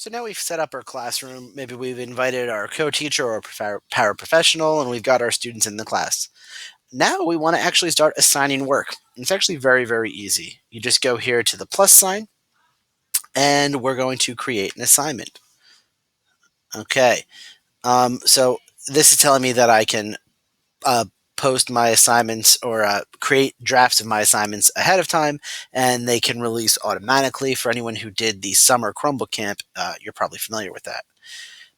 So now we've set up our classroom. Maybe we've invited our co-teacher or paraprofessional, and we've got our students in the class. Now we want to actually start assigning work. It's actually very, very easy. You just go here to the plus sign, and we're going to create an assignment. Okay. So this is telling me that I can uh, post my assignments or create drafts of my assignments ahead of time, and they can release automatically. For anyone who did the summer Chromebook camp, you're probably familiar with that.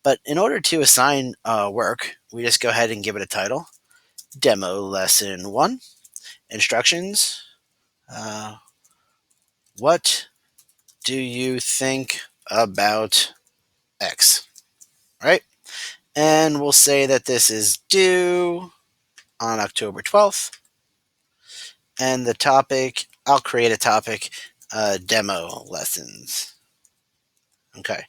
But in order to assign work, we just go ahead and give it a title. Demo Lesson 1. Instructions. Uh, what do you think about X? Right? And we'll say that this is due on October 12th. And the topic, I'll create a topic, demo lessons. Okay.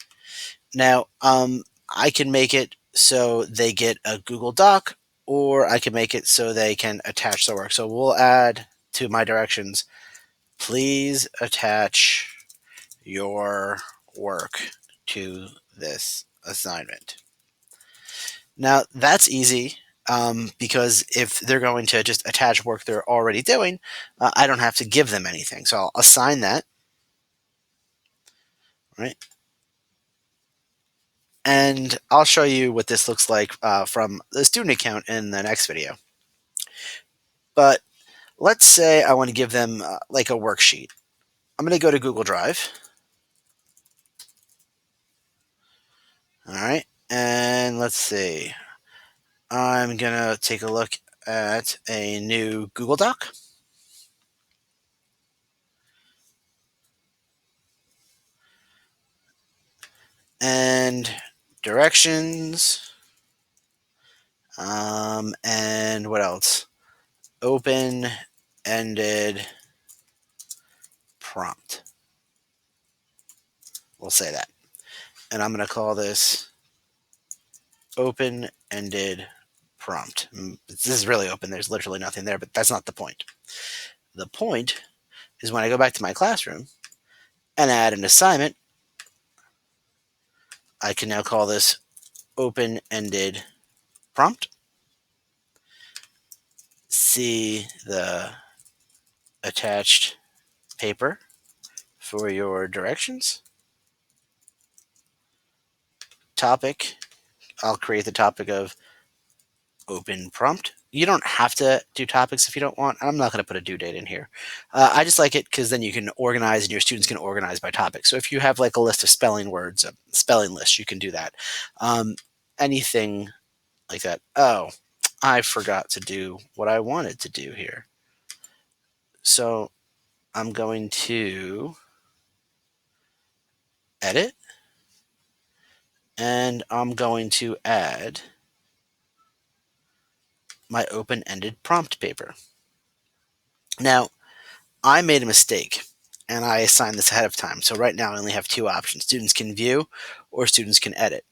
Now, I can make it so they get a Google Doc, or I can make it so they can attach their work. So we'll add to my directions, please attach your work to this assignment. Now, that's easy because if they're going to just attach work they're already doing, I don't have to give them anything. So I'll assign that, right? And I'll show you what this looks like from the student account in the next video. But let's say I want to give them like a worksheet. I'm going to go to Google Drive. All right. And let's see. I'm going to take a look at a new Google Doc. And directions. And what else? Open-ended prompt. We'll say that. And I'm going to call this open-ended prompt. This is really open. There's literally nothing there, but that's not the point. The point is when I go back to my classroom and add an assignment, I can now call this open-ended prompt. See the attached paper for your directions. Topic, I'll create the topic of open prompt. You don't have to do topics if you don't want. I'm not going to put a due date in here. I just like it because then you can organize and your students can organize by topic. So if you have like a list of spelling words, a spelling list, you can do that. Anything like that. Oh, I forgot to do what I wanted to do here. So I'm going to edit and I'm going to add my open-ended prompt paper. Now, I made a mistake and I assigned this ahead of time. So right now I only have two options. Students can view or students can edit.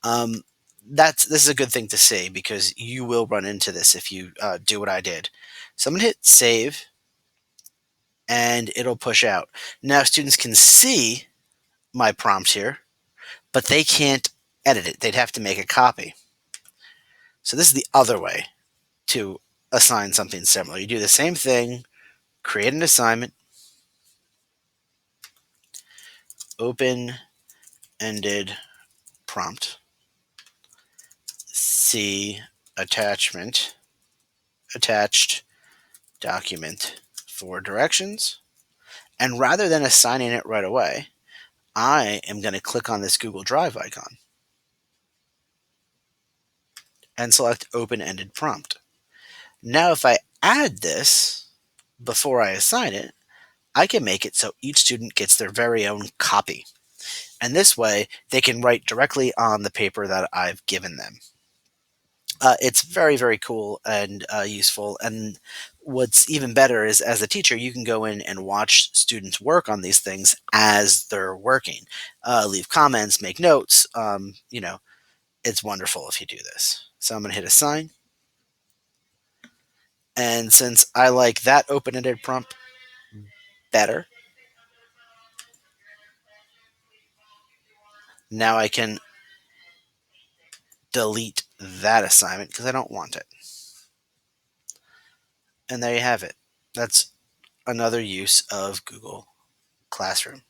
Um, this is a good thing to say because you will run into this if you do what I did. So I'm going to hit save and it'll push out. Now students can see my prompt here, but they can't edit it. They'd have to make a copy. So this is the other way to assign something similar. You do the same thing, create an assignment, open-ended prompt, see attachment, attached document for directions. And rather than assigning it right away, I am going to click on this Google Drive icon and select open-ended prompt. Now, if I add this before I assign it, I can make it so each student gets their very own copy. And this way, they can write directly on the paper that I've given them. It's very, very cool and useful. And what's even better is, as a teacher, you can go in and watch students work on these things as they're working, leave comments, make notes. It's wonderful if you do this. So I'm going to hit assign. And since I like that open-ended prompt better, Now I can delete that assignment because I don't want it. And there you have it. That's another use of Google Classroom.